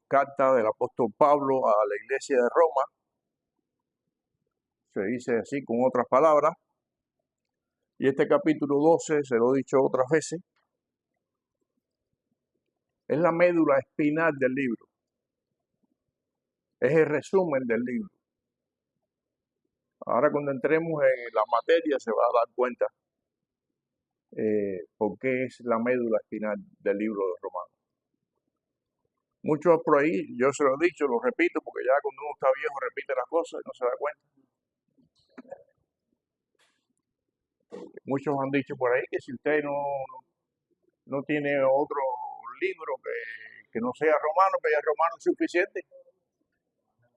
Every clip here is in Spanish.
Carta del apóstol Pablo a la iglesia de Roma, se dice así con otras palabras, y este capítulo 12, se lo he dicho otras veces, es la médula espinal del libro, es el resumen del libro. Ahora cuando entremos en la materia se va a dar cuenta por qué es la médula espinal del libro de Romanos. Muchos por ahí, yo se lo he dicho, lo repito, porque ya cuando uno está viejo repite las cosas y no se da cuenta. Muchos han dicho por ahí que si usted no tiene otro libro que no sea romano, que ya romano es suficiente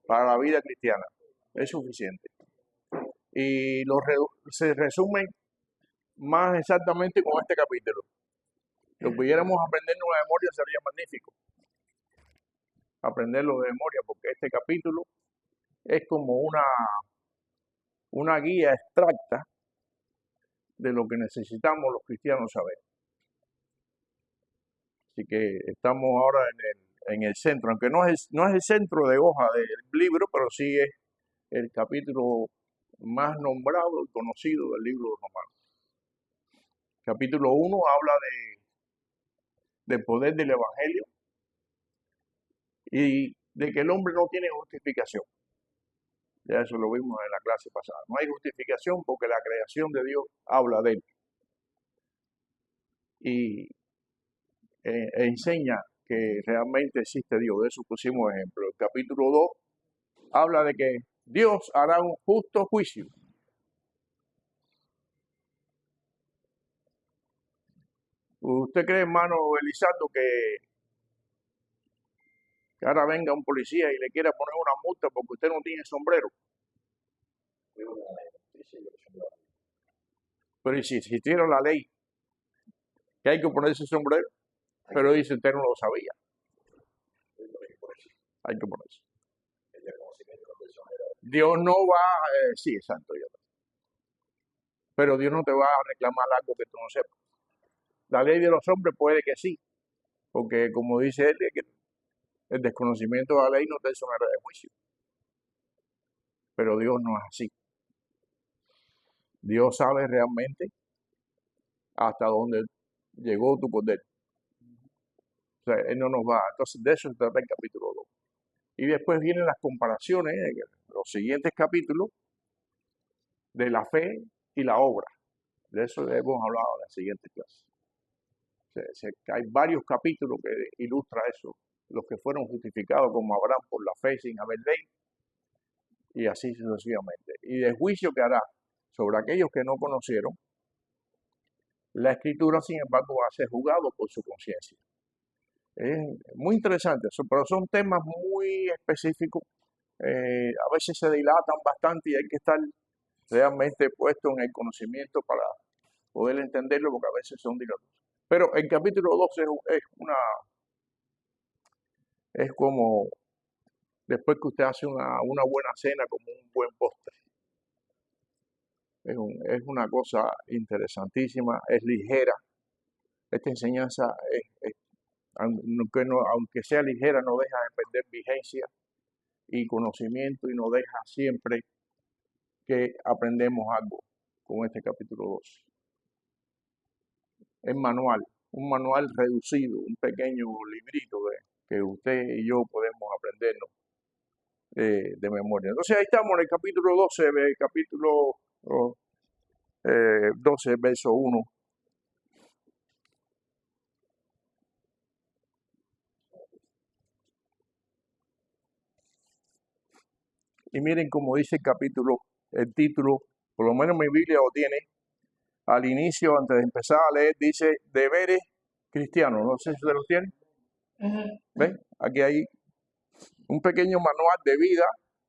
para la vida cristiana, es suficiente. Y se resumen más exactamente con este capítulo. Lo pudiéramos aprendernos de memoria sería magnífico, aprenderlo de memoria, porque este capítulo es como una guía extracta de lo que necesitamos los cristianos saber. Así que estamos ahora en el centro, aunque no es el centro de hoja del libro, pero sí es el capítulo más nombrado y conocido del libro de Romanos. Capítulo 1 habla del poder del Evangelio y de que el hombre no tiene justificación. Ya eso lo vimos en la clase pasada. No hay justificación porque la creación de Dios habla de él. Y enseña que realmente existe Dios. De eso pusimos ejemplo. El capítulo 2 habla de que Dios hará un justo juicio. ¿Usted cree, hermano Elizardo, que ahora venga un policía y le quiera poner una multa porque usted no tiene sombrero? Pero si existiera la ley que hay que ponerse sombrero, pero dice usted no lo sabía. Hay que ponerse. Dios no va, sí, exacto, pero Dios no te va a reclamar algo que tú no sepas. La ley de los hombres puede que sí, porque como dice él, que el desconocimiento de la ley no te exonera de juicio. Pero Dios no es así. Dios sabe realmente hasta dónde llegó tu poder. O sea, Él no nos va. Entonces, de eso se trata el capítulo 2. Y después vienen las comparaciones en los siguientes capítulos de la fe y la obra. De eso hemos hablado en la siguiente clase. Hay varios capítulos que ilustran eso. Los que fueron justificados como Abraham por la fe sin haber ley, y así sucesivamente. Y el juicio que hará sobre aquellos que no conocieron la Escritura, sin embargo, va a ser juzgado por su conciencia. Es muy interesante, pero son temas muy específicos. A veces se dilatan bastante y hay que estar realmente puesto en el conocimiento para poder entenderlo, porque a veces son dilatados. Pero el capítulo 12 es como después que usted hace una buena cena, como un buen postre. Es una cosa interesantísima, es ligera. Esta enseñanza, aunque sea ligera, no deja de perder vigencia y conocimiento, y no deja siempre que aprendemos algo con este capítulo 2. Es un manual reducido, un pequeño librito que usted y yo podemos aprendernos de memoria. Entonces ahí estamos en el capítulo 12, el capítulo 12, verso 1. Y miren cómo dice el capítulo, el título, por lo menos mi Biblia lo tiene, al inicio, antes de empezar a leer, dice deberes cristianos. No sé si ustedes lo tienen. ¿Ven? Aquí hay un pequeño manual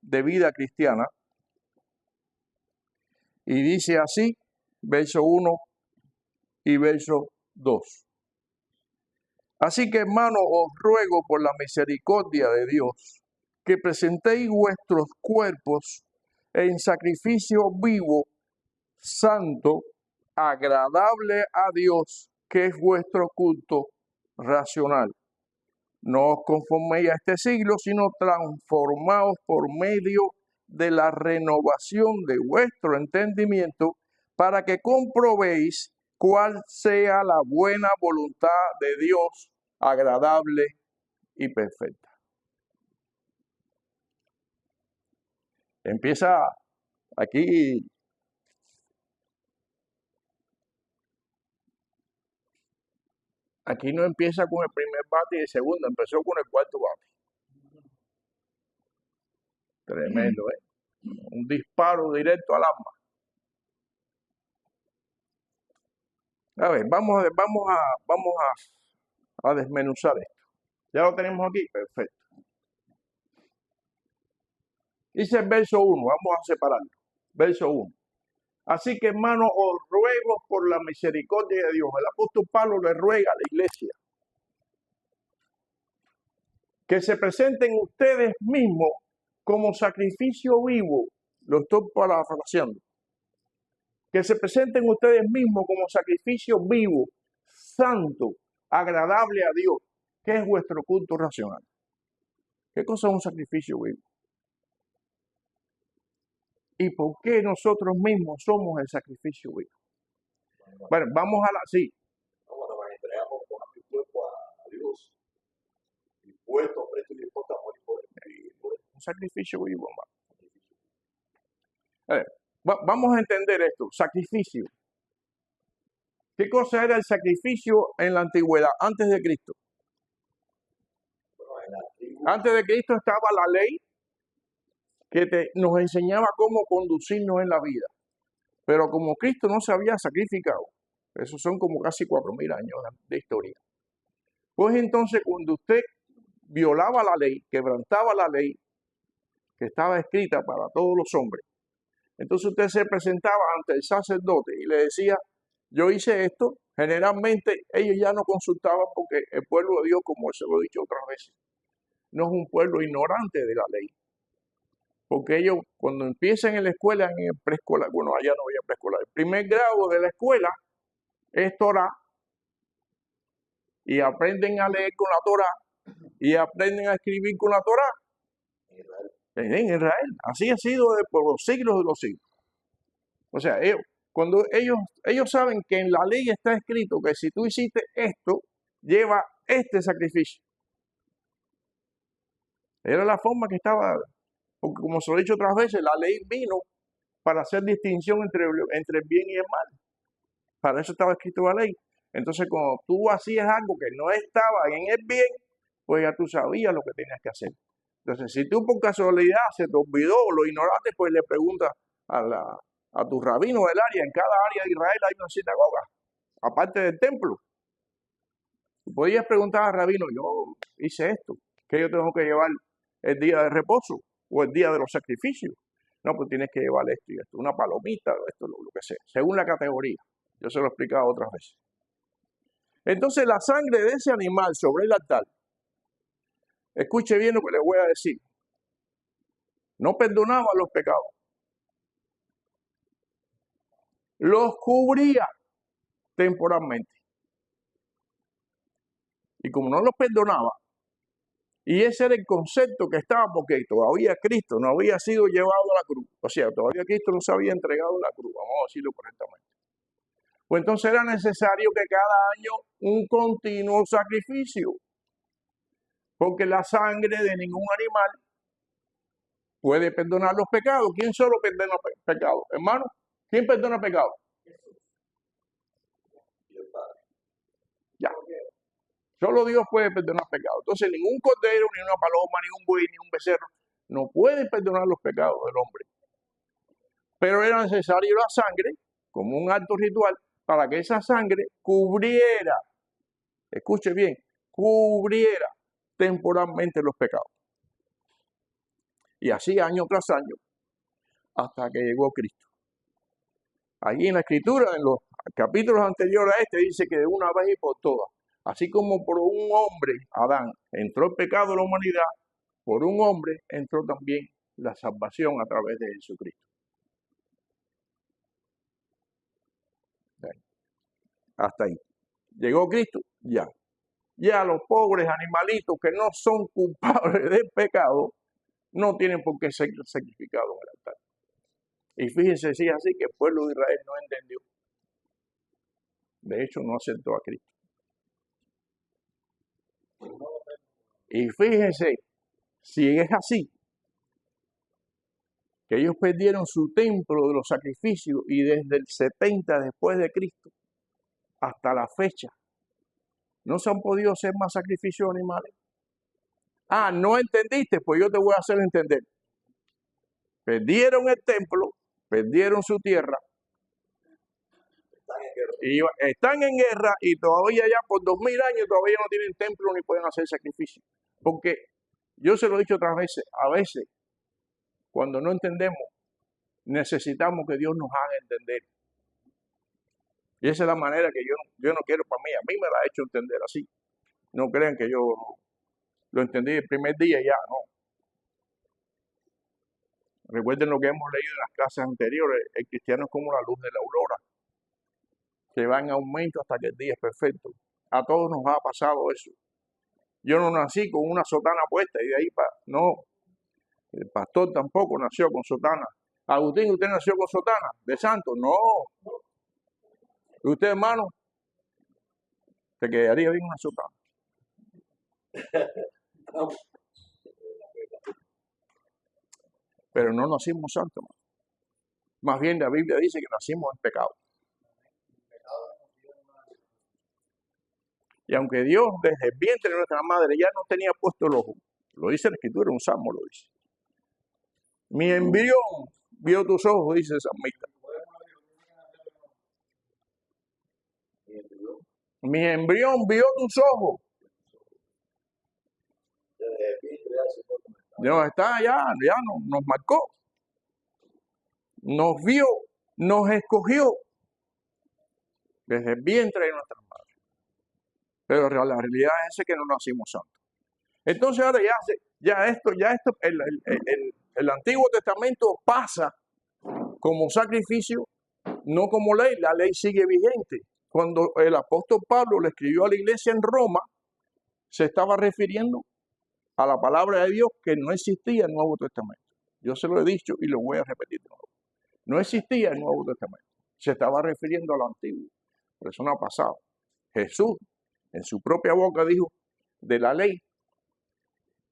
de vida cristiana. Y dice así, verso 1 y verso 2. Así que, hermanos, os ruego por la misericordia de Dios que presentéis vuestros cuerpos en sacrificio vivo, santo, agradable a Dios, que es vuestro culto racional. No os conforméis a este siglo, sino transformaos por medio de la renovación de vuestro entendimiento, para que comprobéis cuál sea la buena voluntad de Dios, agradable y perfecta. Empieza aquí. Aquí no empieza con el primer bate y el segundo, empezó con el cuarto bate. Tremendo, ¿eh? Un disparo directo al alma. A ver, vamos a desmenuzar esto. ¿Ya lo tenemos aquí? Perfecto. Dice el verso 1, vamos a separarlo. Verso 1. Así que, hermanos, os ruego por la misericordia de Dios. El apóstol Pablo le ruega a la iglesia que se presenten ustedes mismos como sacrificio vivo. Lo estoy parafraseando. Que se presenten ustedes mismos como sacrificio vivo, santo, agradable a Dios, que es vuestro culto racional. ¿Qué cosa es un sacrificio vivo? ¿Y por qué nosotros mismos somos el sacrificio vivo? Bueno, vamos a la... Sí. Cuando nos entregamos con nuestro cuerpo a Dios, dispuesto, presto y dispuesto a morir por él. Un sacrificio vivo, hermano. Vamos a entender esto, sacrificio. ¿Qué cosa era el sacrificio en la antigüedad, antes de Cristo? Antes de Cristo estaba la ley que nos enseñaba cómo conducirnos en la vida. Pero como Cristo no se había sacrificado, esos son como casi 4.000 años de historia. Pues entonces cuando usted violaba la ley, quebrantaba la ley que estaba escrita para todos los hombres, entonces usted se presentaba ante el sacerdote y le decía, yo hice esto. Generalmente ellos ya no consultaban porque el pueblo de Dios, como se lo he dicho otras veces, no es un pueblo ignorante de la ley. Porque ellos cuando empiezan en la escuela, en el preescolar, bueno, allá no había preescolar, el primer grado de la escuela es Torah, y aprenden a leer con la Torah, y aprenden a escribir con la Torah en Israel. Así ha sido por los siglos de los siglos. O sea, cuando ellos saben que en la ley está escrito que si tú hiciste esto, lleva este sacrificio. Era la forma que estaba, porque como se lo he dicho otras veces, la ley vino para hacer distinción entre el bien y el mal. Para eso estaba escrito la ley. Entonces, cuando tú hacías algo que no estaba en el bien, pues ya tú sabías lo que tenías que hacer. Entonces, si tú por casualidad se te olvidó o lo ignoraste, pues le preguntas a tu rabino del área. En cada área de Israel hay una sinagoga, aparte del templo. Tú podías preguntar al rabino, yo hice esto, que yo tengo que llevar el día de reposo o el día de los sacrificios. No, pues tienes que llevar esto y esto, una palomita, esto, lo que sea, según la categoría. Yo se lo he explicado otras veces. Entonces la sangre de ese animal sobre el altar, escuche bien lo que les voy a decir, no perdonaba los pecados, los cubría temporalmente. Y como no los perdonaba, y ese era el concepto que estaba, porque todavía Cristo no había sido llevado a la cruz, o sea, todavía Cristo no se había entregado a la cruz, vamos a decirlo correctamente. Pues entonces era necesario que cada año un continuo sacrificio, porque la sangre de ningún animal puede perdonar los pecados. ¿Quién solo perdona pecados? Hermano, ¿quién perdona pecados? Ya. Solo Dios puede perdonar pecados. Entonces ningún cordero, ni una paloma, ni un buey, ni un becerro no pueden perdonar los pecados del hombre. Pero era necesario la sangre, como un acto ritual, para que esa sangre cubriera, escuche bien, cubriera temporalmente los pecados. Y así año tras año, hasta que llegó Cristo. Allí en la Escritura, en los capítulos anteriores a este, dice que de una vez y por todas, así como por un hombre, Adán, entró el pecado de la humanidad, por un hombre entró también la salvación a través de Jesucristo. Hasta ahí. ¿Llegó Cristo? Ya. Ya los pobres animalitos que no son culpables del pecado no tienen por qué ser sacrificados en el altar. Y fíjense si es así que el pueblo de Israel no entendió. De hecho, no aceptó a Cristo. Y fíjense, si es así, que ellos perdieron su templo de los sacrificios y desde el 70 después de Cristo hasta la fecha no se han podido hacer más sacrificios animales. Ah, ¿no entendiste? Pues yo te voy a hacer entender. Perdieron el templo, perdieron su tierra, y están en guerra y todavía ya por 2000 años todavía no tienen templo ni pueden hacer sacrificios. Porque yo se lo he dicho otras veces, a veces cuando no entendemos necesitamos que Dios nos haga entender. Y esa es la manera que yo no quiero para mí. A mí me la ha hecho entender así. No crean que yo lo entendí el primer día y ya, no. Recuerden lo que hemos leído en las clases anteriores. El cristiano es como la luz de la aurora, que va en aumento hasta que el día es perfecto. A todos nos ha pasado eso. Yo no nací con una sotana puesta y de ahí para... No. El pastor tampoco nació con sotana. Agustín, ¿usted nació con sotana de santo? No. ¿Y usted, hermano? ¿Te quedaría bien una sotana? Pero no nacimos santos. Más bien la Biblia dice que nacimos en pecado. Y aunque Dios desde el vientre de nuestra madre ya no tenía puesto el ojo, lo dice la Escritura, un salmo lo dice. Mi embrión vio tus ojos, dice el salmista. Mi embrión vio tus ojos. Dios está ya nos marcó. Nos vio, nos escogió desde el vientre de nuestra madre. Pero la realidad es que no nacimos santos. Entonces ahora el Antiguo Testamento pasa como sacrificio, no como ley. La ley sigue vigente. Cuando el apóstol Pablo le escribió a la iglesia en Roma, se estaba refiriendo a la palabra de Dios que no existía en el Nuevo Testamento. Yo se lo he dicho y lo voy a repetir de nuevo. No existía el Nuevo Testamento. Se estaba refiriendo a lo antiguo. Pero eso no ha pasado. Jesús, en su propia boca, dijo, de la ley,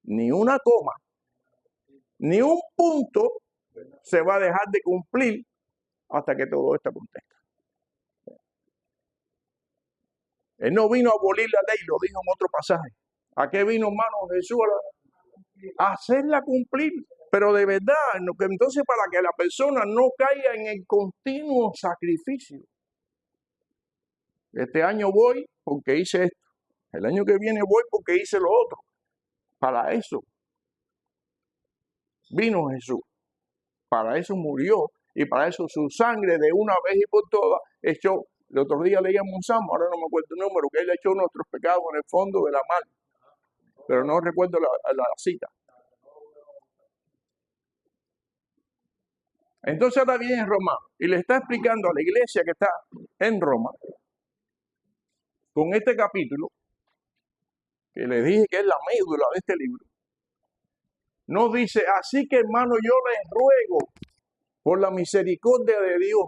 ni una coma, ni un punto se va a dejar de cumplir hasta que todo esto acontezca. Él no vino a abolir la ley, lo dijo en otro pasaje. ¿A qué vino, hermano Jesús? A hacerla cumplir. Pero de verdad, entonces para que la persona no caiga en el continuo sacrificio. Este año voy porque hice esto. El año que viene voy porque hice lo otro. Para eso vino Jesús. Para eso murió. Y para eso su sangre de una vez y por todas echó. El otro día leíamos un salmo, ahora no me acuerdo el número, que él echó nuestros pecados en el fondo de la mar. Pero no recuerdo la cita. Entonces ahora viene en Roma y le está explicando a la iglesia que está en Roma, con este capítulo, que le dije que es la médula de este libro, nos dice, así que hermano, yo les ruego por la misericordia de Dios,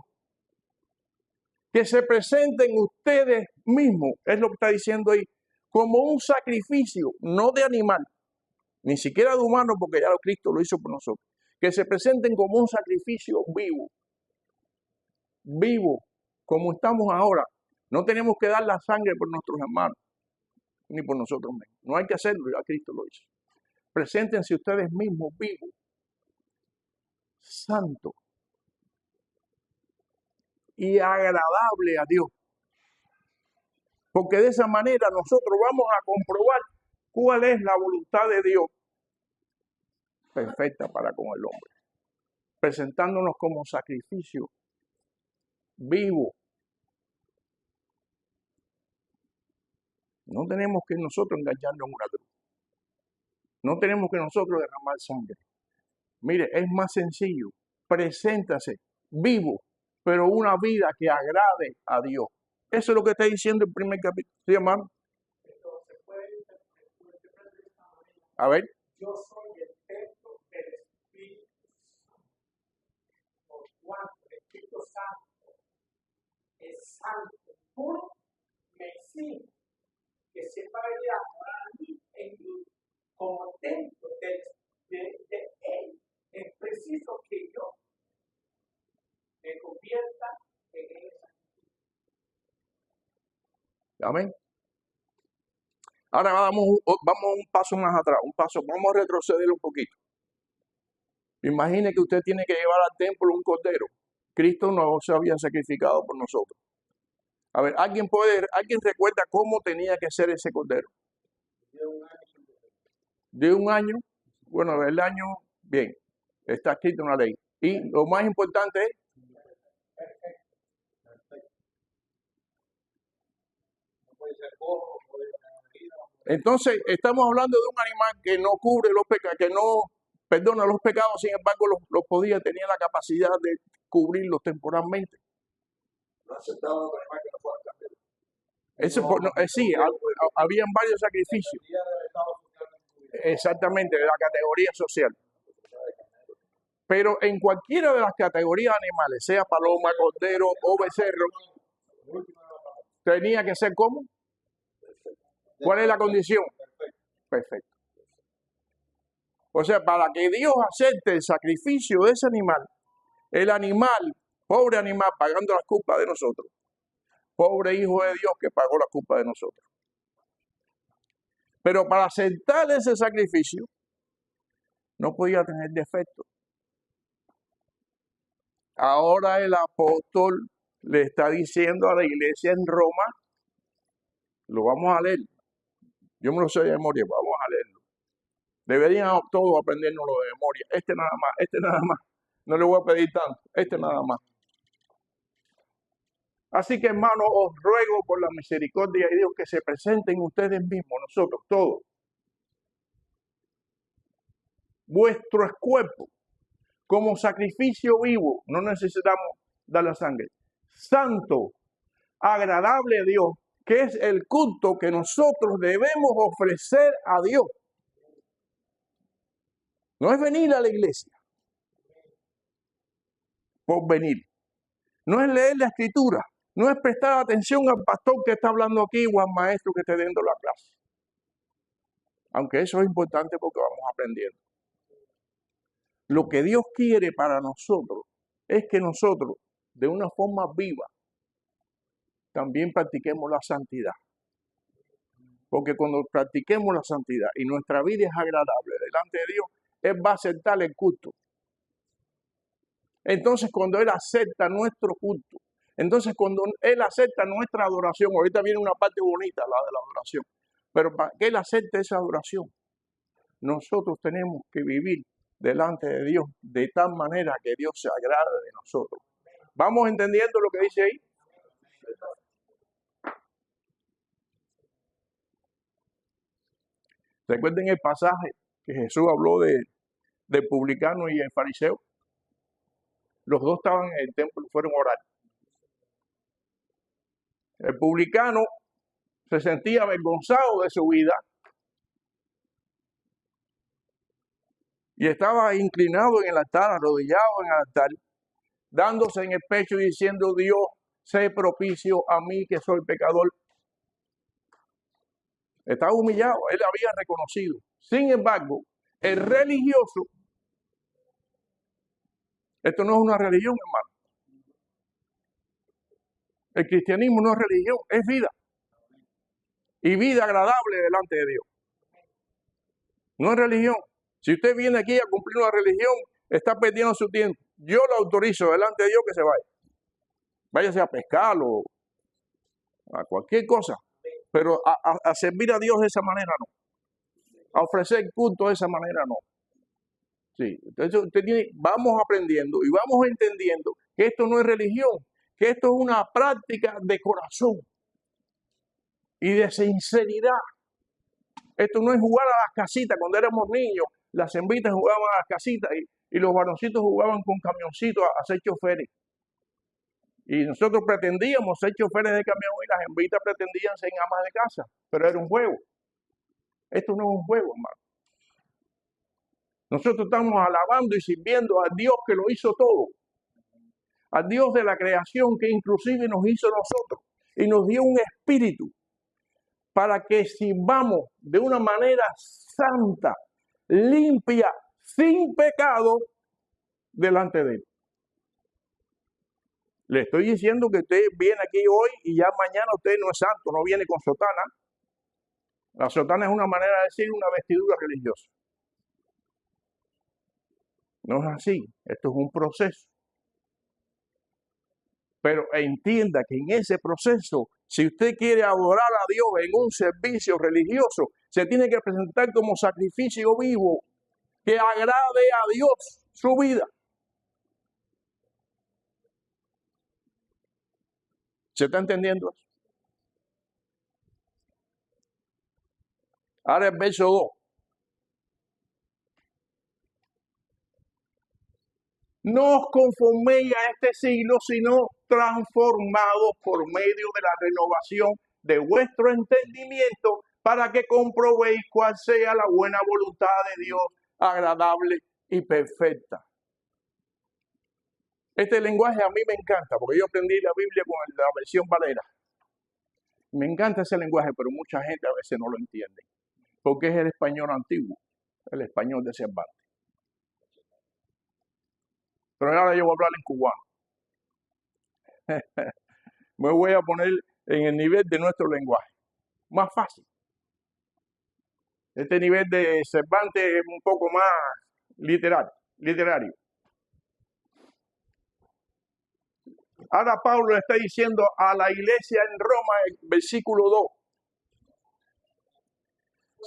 que se presenten ustedes mismos, es lo que está diciendo ahí, como un sacrificio, no de animal, ni siquiera de humano, porque ya Cristo lo hizo por nosotros, que se presenten como un sacrificio vivo, como estamos ahora. No tenemos que dar la sangre por nuestros hermanos, ni por nosotros mismos. No hay que hacerlo, ya Cristo lo hizo. Preséntense ustedes mismos vivos, santos y agradable a Dios. Porque de esa manera nosotros vamos a comprobar cuál es la voluntad de Dios perfecta para con el hombre. Presentándonos como sacrificio vivo. No tenemos que nosotros engañarnos en una cruz. No tenemos que nosotros derramar sangre. Mire, es más sencillo. Preséntase vivo, pero una vida que agrade a Dios. Eso es lo que está diciendo el primer capítulo. ¿Sí, hermano? A ver. Yo soy el templo del Espíritu Santo. Por cuanto el Espíritu Santo es santo, puro, me exige que sepa de adorar a mí en mí como templo de Él. Es preciso que yo me convierta en esa. Amén. Ahora vamos un paso más atrás, vamos a retroceder un poquito. Imagine que usted tiene que llevar al templo un cordero. Cristo no se había sacrificado por nosotros. A ver, ¿alguien recuerda cómo tenía que ser ese cordero? De un año. Bueno, del año, bien, está escrito en la ley. Y lo más importante es entonces, estamos hablando de un animal que no cubre los pecados, que no perdona los pecados, sin embargo, los podía, tenía la capacidad de cubrirlos temporalmente. No aceptaban los animales que no fueran carneros. Sí, habían varios sacrificios. Exactamente, de la categoría social. Pero en cualquiera de las categorías animales, sea paloma, cordero o becerro, tenía que ser ¿cómo? ¿Cuál es la condición? Perfecto. O sea, para que Dios acepte el sacrificio de ese animal, el animal, pobre animal, pagando las culpas de nosotros, pobre hijo de Dios que pagó la culpa de nosotros. Pero para aceptar ese sacrificio, no podía tener defecto. Ahora el apóstol le está diciendo a la iglesia en Roma, lo vamos a leer. Yo me lo sé de memoria, vamos a leerlo. Deberían todos aprendérnoslo de memoria. Este nada más. No le voy a pedir tanto, nada más. Así que, hermanos, os ruego por la misericordia de Dios que se presenten ustedes mismos, nosotros, todos. Vuestro cuerpo como sacrificio vivo, no necesitamos dar la sangre, santo, agradable a Dios, que es el culto que nosotros debemos ofrecer a Dios. No es venir a la iglesia por venir. No es leer la escritura. No es prestar atención al pastor que está hablando aquí o al maestro que esté dando la clase. Aunque eso es importante porque vamos aprendiendo. Lo que Dios quiere para nosotros es que nosotros, de una forma viva, también practiquemos la santidad. Porque cuando practiquemos la santidad y nuestra vida es agradable delante de Dios, Él va a aceptar el culto. Entonces, cuando Él acepta nuestro culto, entonces cuando Él acepta nuestra adoración, ahorita viene una parte bonita, la de la adoración, pero para que Él acepte esa adoración, nosotros tenemos que vivir delante de Dios de tal manera que Dios se agrade de nosotros. ¿Vamos entendiendo lo que dice ahí? Recuerden el pasaje que Jesús habló del publicano y el fariseo. Los dos estaban en el templo y fueron a orar. El publicano se sentía avergonzado de su vida y estaba inclinado en el altar, arrodillado en el altar, dándose en el pecho y diciendo: Dios, sé propicio a mí que soy pecador. Estaba humillado, él había reconocido. Sin embargo, el religioso, esto no es una religión, hermano. El cristianismo no es religión, es vida. Y vida agradable delante de Dios. No es religión. Si usted viene aquí a cumplir una religión, está perdiendo su tiempo. Yo lo autorizo delante de Dios que se vaya. Váyase a pescar o a cualquier cosa. Pero a servir a Dios de esa manera no. A ofrecer culto de esa manera no. Sí, entonces vamos aprendiendo y vamos entendiendo que esto no es religión, que esto es una práctica de corazón y de sinceridad. Esto no es jugar a las casitas. Cuando éramos niños, las hembritas jugaban a las casitas y los varoncitos jugaban con camioncitos a ser choferes. Y nosotros pretendíamos ser choferes de camión y las hembritas pretendían ser amas de casa, pero era un juego. Esto no es un juego, hermano. Nosotros estamos alabando y sirviendo al Dios que lo hizo todo. Al Dios de la creación que inclusive nos hizo nosotros y nos dio un espíritu para que sirvamos de una manera santa, limpia, sin pecado delante de Él. Le estoy diciendo que usted viene aquí hoy y ya mañana usted no es santo, no viene con sotana. La sotana es una manera de decir una vestidura religiosa. No es así, esto es un proceso. Pero entienda que en ese proceso, si usted quiere adorar a Dios en un servicio religioso, se tiene que presentar como sacrificio vivo que agrade a Dios su vida. ¿Se está entendiendo eso? Ahora el verso 2. No os conforméis a este siglo, sino transformados por medio de la renovación de vuestro entendimiento, para que comprobéis cuál sea la buena voluntad de Dios, agradable y perfecta. Este lenguaje a mí me encanta, porque yo aprendí la Biblia con la versión Valera. Me encanta ese lenguaje, pero mucha gente a veces no lo entiende, porque es el español antiguo, el español de Cervantes. Pero ahora yo voy a hablar en cubano. Me voy a poner en el nivel de nuestro lenguaje. Más fácil. Este nivel de Cervantes es un poco más literario. Ahora Pablo le está diciendo a la iglesia en Roma, el versículo 2.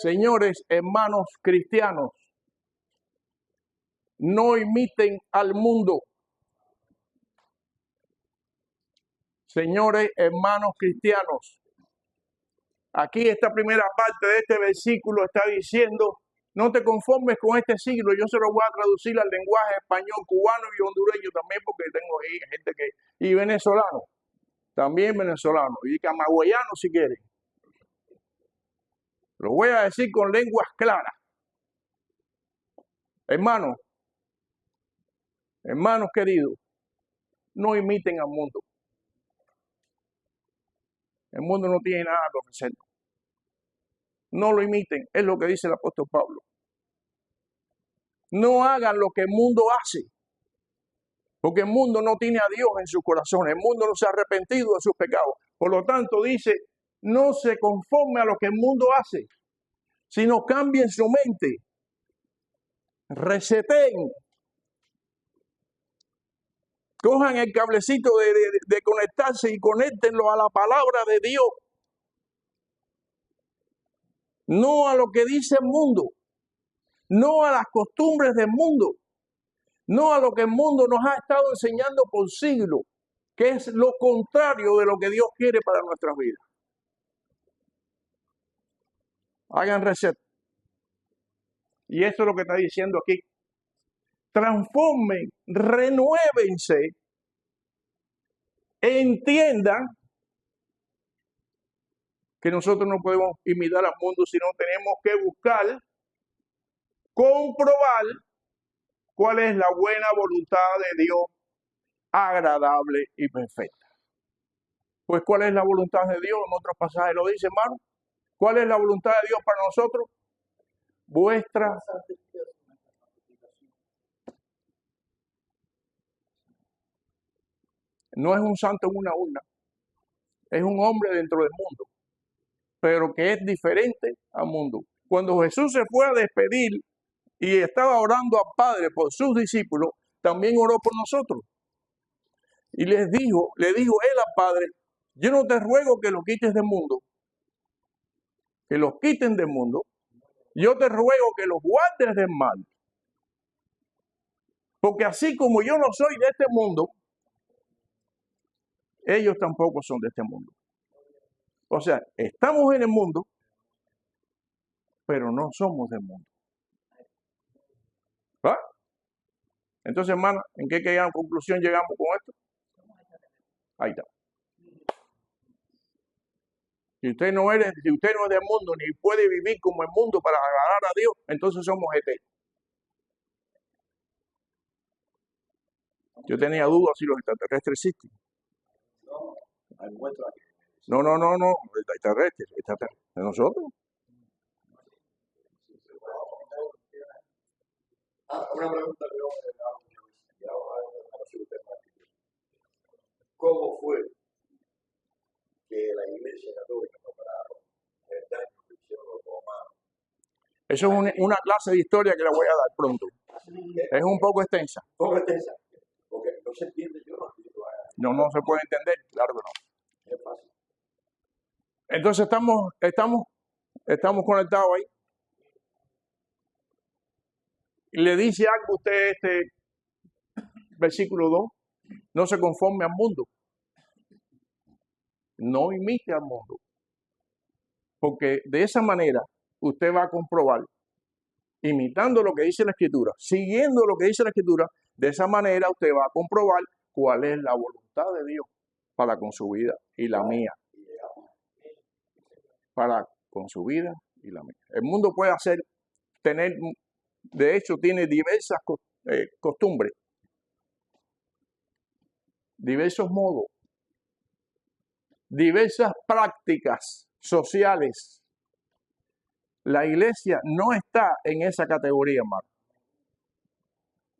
Señores, hermanos cristianos, no imiten al mundo. Señores, hermanos cristianos, aquí esta primera parte de este versículo está diciendo, no te conformes con este siglo. Yo se lo voy a traducir al lenguaje español, cubano y hondureño también, porque tengo ahí gente y venezolano, también venezolano, y camagüeyano si quieren. Lo voy a decir con lenguas claras. Hermanos queridos, no imiten al mundo. El mundo no tiene nada que ofrecernos. No lo imiten, es lo que dice el apóstol Pablo. No hagan lo que el mundo hace, porque el mundo no tiene a Dios en su corazón. El mundo no se ha arrepentido de sus pecados. Por lo tanto, dice, no se conforme a lo que el mundo hace, sino cambien su mente. Reseten. Cojan el cablecito de conectarse y conéctenlo a la palabra de Dios. No a lo que dice el mundo. No a las costumbres del mundo. No a lo que el mundo nos ha estado enseñando por siglos, que es lo contrario de lo que Dios quiere para nuestras vidas. Hagan reset. Y eso es lo que está diciendo aquí. Transformen, renuévense, entiendan que nosotros no podemos imitar al mundo, sino tenemos que buscar, comprobar cuál es la buena voluntad de Dios, agradable y perfecta. Pues, ¿cuál es la voluntad de Dios? En otros pasajes lo dice, hermano. ¿Cuál es la voluntad de Dios para nosotros? Vuestra no es un santo en una urna, es un hombre dentro del mundo, pero que es diferente al mundo. Cuando Jesús se fue a despedir y estaba orando al Padre por sus discípulos, también oró por nosotros. Y le dijo él al Padre, yo no te ruego que los quites del mundo, que los quiten del mundo, yo te ruego que los guardes del mal. Porque así como yo no soy de este mundo, ellos tampoco son de este mundo. O sea, estamos en el mundo, pero no somos del mundo. ¿Va? Entonces, hermano, ¿en qué conclusión llegamos con esto? Ahí está. Si usted no es del mundo, ni puede vivir como el mundo para agradar a Dios, entonces somos eternos. Yo tenía dudas si los extraterrestres existen. No, hay muestras que No, extraterrestres, de nosotros. una pregunta que yo me hago muchas veces, y ahora no sé usted más. ¿Cómo fue que la Iglesia Católica no pararon el daño que hicieron los romanos? Eso es una clase de historia que la voy a dar pronto. Es un poco extensa. ¿Cómo extensa? Porque no se entiende, yo no entiendo. No se puede entender, claro que no. Es fácil. Entonces estamos conectados ahí. Y le dice algo a usted este versículo 2. No se conforme al mundo. No imite al mundo. Porque de esa manera usted va a comprobar, imitando lo que dice la Escritura, siguiendo lo que dice la Escritura, de esa manera usted va a comprobar cuál es la voluntad de Dios para con su vida y la mía. Para con su vida y la mía. El mundo puede tener, de hecho, tiene diversas costumbres, diversos modos, diversas prácticas sociales. La iglesia no está en esa categoría, hermano.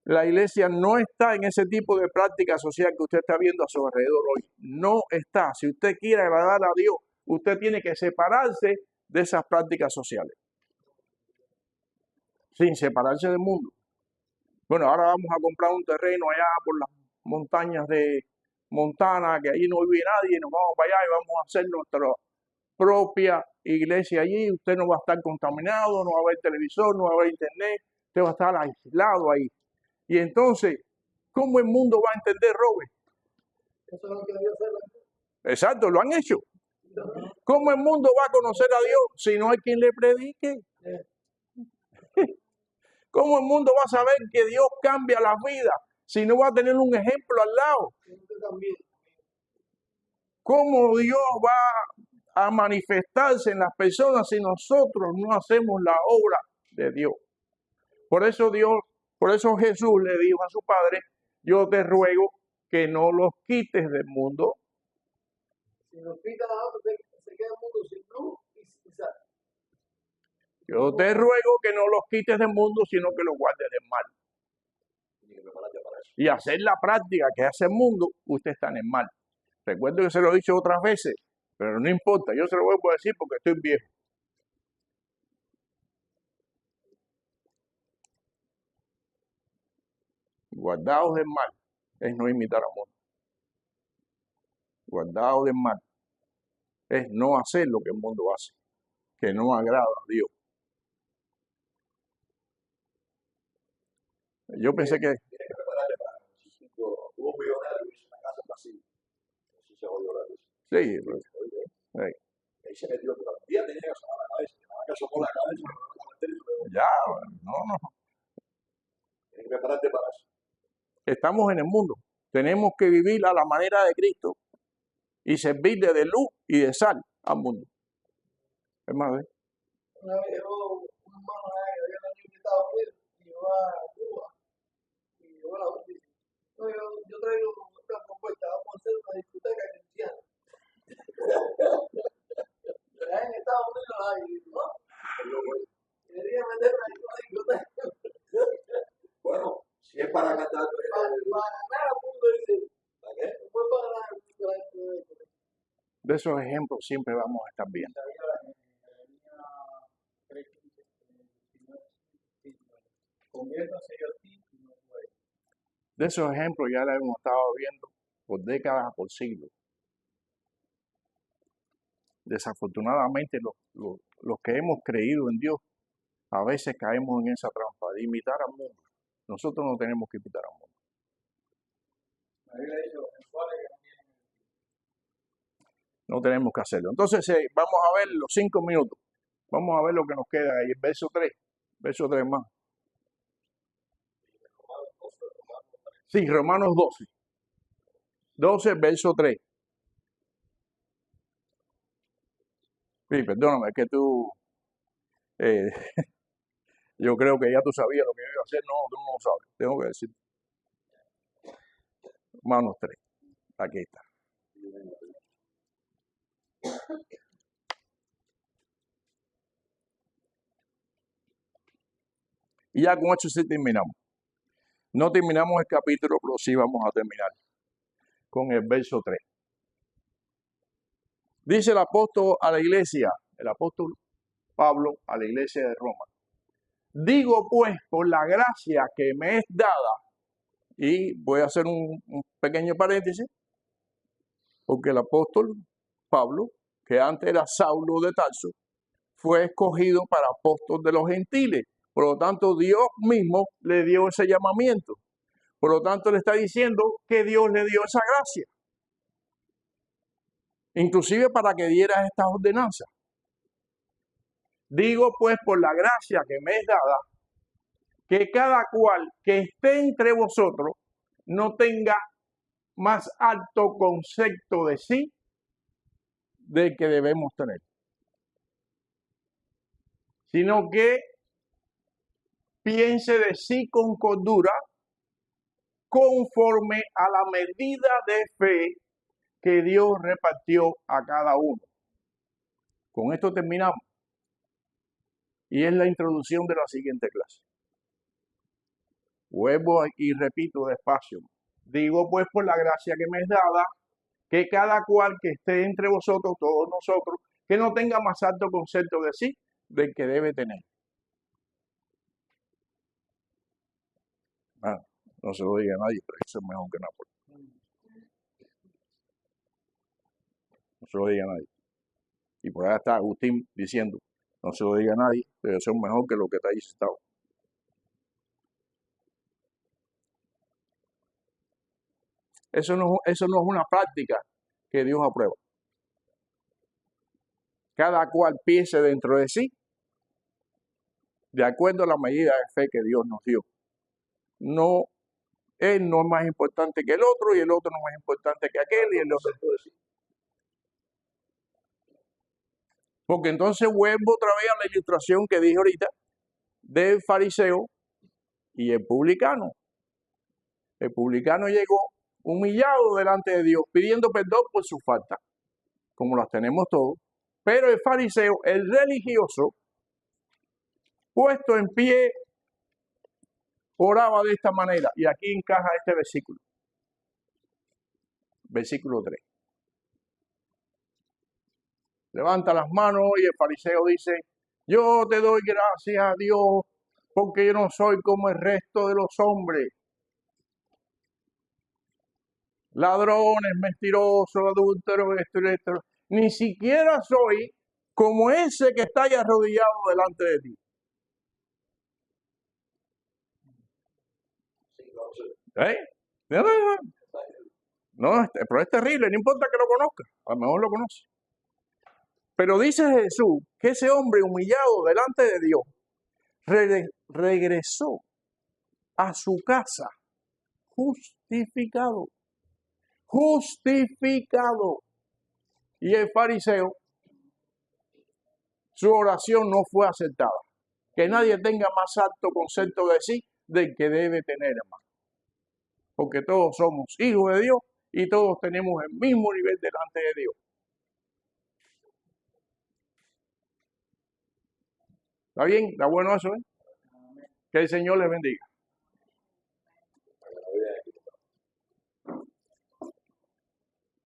La iglesia no está en ese tipo de práctica social que usted está viendo a su alrededor hoy. No está. Si usted quiere agradar a Dios, usted tiene que separarse de esas prácticas sociales. Sin separarse del mundo. Bueno, ahora vamos a comprar un terreno allá por las montañas de Montana, que allí no vive nadie, nos vamos para allá y vamos a hacer nuestra propia iglesia allí. Usted no va a estar contaminado, no va a haber televisor, no va a haber internet, usted va a estar aislado ahí. Y entonces, ¿cómo el mundo va a entender, Robert? Eso es lo que Dios hace. Exacto, lo han hecho. ¿Cómo el mundo va a conocer a Dios si no hay quien le predique? ¿Cómo el mundo va a saber que Dios cambia las vidas si no va a tener un ejemplo al lado? ¿Cómo Dios va a manifestarse en las personas si nosotros no hacemos la obra de Dios? Por eso Jesús le dijo a su padre, yo te ruego que no los quites del mundo. Si nos quita la otra, se queda el mundo sin luz y sin sal. Yo te ruego que no los quites del mundo, sino que los guardes del mal. Y hacer la práctica que hace el mundo, usted está en el mal. Recuerdo que se lo he dicho otras veces, pero no importa, yo se lo vuelvo a decir porque estoy viejo. Guardaos del mal es no imitar al mundo. Guardaos del mal es no hacer lo que el mundo hace, que no agrada a Dios. Yo pensé que... Tiene que prepararle para hubo un millonario que hizo una casa en Brasil. No sé si se va a llorar eso. Sí, Ahí se metió, pero un día tenía que asomar la cabeza. Nada que asomó la cabeza, ya, no. Tienes que prepararte para eso. Estamos en el mundo. Tenemos que vivir a la manera de Cristo y servir de luz y de sal al mundo. Es más, Una vez llegó un hermano allá que había venido de Estados Unidos y llegó a Cuba y llegó a la última. No, yo traigo otra propuesta, vamos a hacer una discoteca cristiana. Allá en Estados Unidos hay, ¿no? Quería meter una discoteca. Bueno, si es para cantar. Para ganar al mundo, dice. ¿Para qué? Después para ganar al mundo. de esos ejemplos siempre vamos a estar viendo. De esos ejemplos ya la hemos estado viendo por décadas, por siglos. Desafortunadamente los que hemos creído en Dios a veces caemos en esa trampa de imitar al mundo. Nosotros no tenemos que imitar al mundo. No tenemos que hacerlo. Entonces vamos a ver los 5 minutos. Vamos a ver lo que nos queda ahí. El verso 3. Verso 3 más. Sí, Romanos 12. 12, verso 3. Sí, perdóname, es que tú... yo creo que ya tú sabías lo que iba a hacer. No, tú no lo sabes. Tengo que decir. Romanos 3. Aquí está. Y ya con eso sí terminamos. No terminamos el capítulo, pero sí vamos a terminar con el verso 3. Dice el apóstol a la iglesia, el apóstol Pablo a la iglesia de Roma. Digo pues, por la gracia que me es dada, y voy a hacer un pequeño paréntesis, porque el apóstol Pablo, que antes era Saulo de Tarso, fue escogido para apóstol de los gentiles. Por lo tanto, Dios mismo le dio ese llamamiento. Por lo tanto, le está diciendo que Dios le dio esa gracia. Inclusive para que diera estas ordenanzas. Digo pues por la gracia que me es dada, que cada cual que esté entre vosotros no tenga más alto concepto de sí del que debemos tener, sino que piense de sí con cordura, conforme a la medida de fe que Dios repartió a cada uno. Con esto terminamos. Y es la introducción de la siguiente clase. Vuelvo y repito despacio. Digo pues por la gracia que me es dada, que cada cual que esté entre vosotros, todos nosotros, que no tenga más alto concepto de sí del que debe tener. No se lo diga a nadie, pero eso es mejor que Nápoles. No se lo diga a nadie. Y por allá está Agustín diciendo, no se lo diga a nadie, pero eso es mejor que lo que está ahí sentado. Eso no es una práctica que Dios aprueba. Cada cual piense dentro de sí, de acuerdo a la medida de fe que Dios nos dio. No, él no es más importante que el otro, y el otro no es más importante que aquel, y el otro. Porque entonces vuelvo otra vez a la ilustración que dije ahorita del fariseo y el publicano. El publicano llegó humillado delante de Dios, pidiendo perdón por su falta, como las tenemos todos. Pero el fariseo, el religioso, puesto en pie, oraba de esta manera. Y aquí encaja este versículo. Versículo 3. Levanta las manos y el fariseo dice, yo te doy gracias a Dios porque yo no soy como el resto de los hombres. Ladrones, mentirosos, adúlteros, esto. Ni siquiera soy como ese que está ahí arrodillado delante de ti. ¿Eh? No, pero es terrible, no importa que lo conozca, a lo mejor lo conoce. Pero dice Jesús que ese hombre humillado delante de Dios regresó a su casa justificado. Justificado. Y el fariseo, su oración no fue aceptada. Que nadie tenga más alto concepto de sí del que debe tener, hermano. Porque todos somos hijos de Dios y todos tenemos el mismo nivel delante de Dios. ¿Está bien? ¿Está bueno eso? Que el Señor les bendiga.